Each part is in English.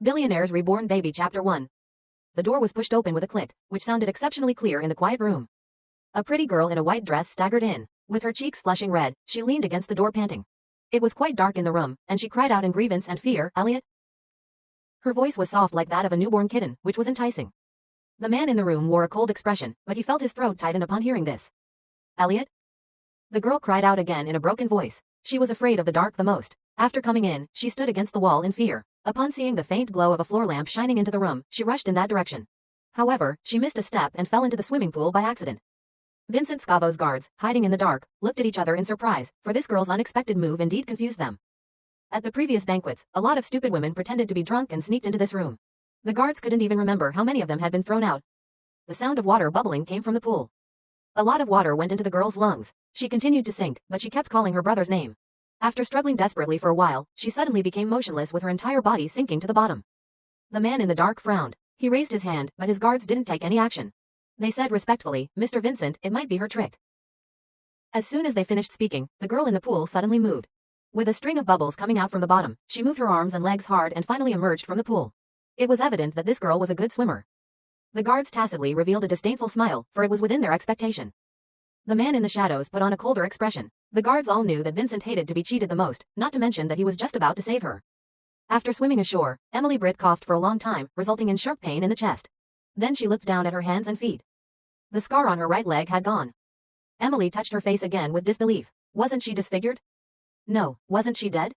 Billionaires Reborn Baby Chapter 1. The door was pushed open with a click, which sounded exceptionally clear in the quiet room. A pretty girl in a white dress staggered in. With her cheeks flushing red, she leaned against the door panting. It was quite dark in the room, and she cried out in grievance and fear, "Elliot?" Her voice was soft like that of a newborn kitten, which was enticing. The man in the room wore a cold expression, but he felt his throat tighten upon hearing this. "Elliot?" The girl cried out again in a broken voice. She was afraid of the dark the most. After coming in, she stood against the wall in fear. Upon seeing the faint glow of a floor lamp shining into the room, she rushed in that direction. However, she missed a step and fell into the swimming pool by accident. Vincent Scavo's guards, hiding in the dark, looked at each other in surprise, for this girl's unexpected move indeed confused them. At the previous banquets, a lot of stupid women pretended to be drunk and sneaked into this room. The guards couldn't even remember how many of them had been thrown out. The sound of water bubbling came from the pool. A lot of water went into the girl's lungs. She continued to sink, but she kept calling her brother's name. After struggling desperately for a while, she suddenly became motionless with her entire body sinking to the bottom. The man in the dark frowned. He raised his hand, but his guards didn't take any action. They said respectfully, "Mr. Vincent, it might be her trick." As soon as they finished speaking, the girl in the pool suddenly moved. With a string of bubbles coming out from the bottom, she moved her arms and legs hard and finally emerged from the pool. It was evident that this girl was a good swimmer. The guards tacitly revealed a disdainful smile, for it was within their expectation. The man in the shadows put on a colder expression. The guards all knew that Vincent hated to be cheated the most, not to mention that he was just about to save her. After swimming ashore, Emily Britt coughed for a long time, resulting in sharp pain in the chest. Then she looked down at her hands and feet. The scar on her right leg had gone. Emily touched her face again with disbelief. Wasn't she disfigured? No, wasn't she dead?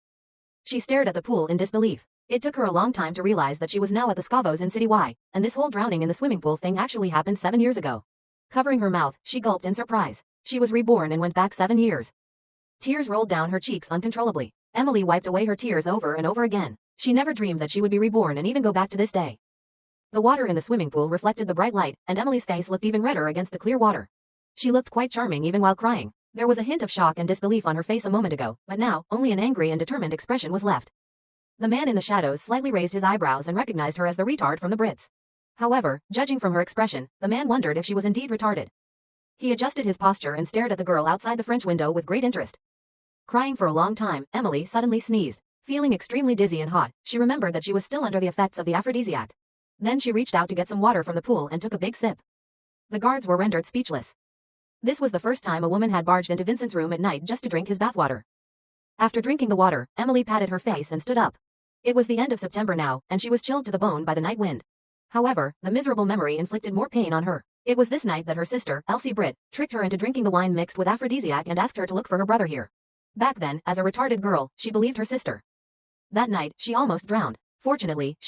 She stared at the pool in disbelief. It took her a long time to realize that she was now at the Scavos in City Y, and this whole drowning in the swimming pool thing actually happened 7 years ago. Covering her mouth, she gulped in surprise. She was reborn and went back 7 years. Tears rolled down her cheeks uncontrollably. Emily wiped away her tears over and over again. She never dreamed that she would be reborn and even go back to this day. The water in the swimming pool reflected the bright light, and Emily's face looked even redder against the clear water. She looked quite charming even while crying. There was a hint of shock and disbelief on her face a moment ago, but now, only an angry and determined expression was left. The man in the shadows slightly raised his eyebrows and recognized her as the retard from the Brits. However, judging from her expression, the man wondered if she was indeed retarded. He adjusted his posture and stared at the girl outside the French window with great interest. Crying for a long time, Emily suddenly sneezed. Feeling extremely dizzy and hot, she remembered that she was still under the effects of the aphrodisiac. Then she reached out to get some water from the pool and took a big sip. The guards were rendered speechless. This was the first time a woman had barged into Vincent's room at night just to drink his bathwater. After drinking the water, Emily patted her face and stood up. It was the end of September now, and she was chilled to the bone by the night wind. However, the miserable memory inflicted more pain on her. It was this night that her sister, Elsie Britt, tricked her into drinking the wine mixed with aphrodisiac and asked her to look for her brother here. Back then, as a retarded girl, she believed her sister. That night, she almost drowned. Fortunately, she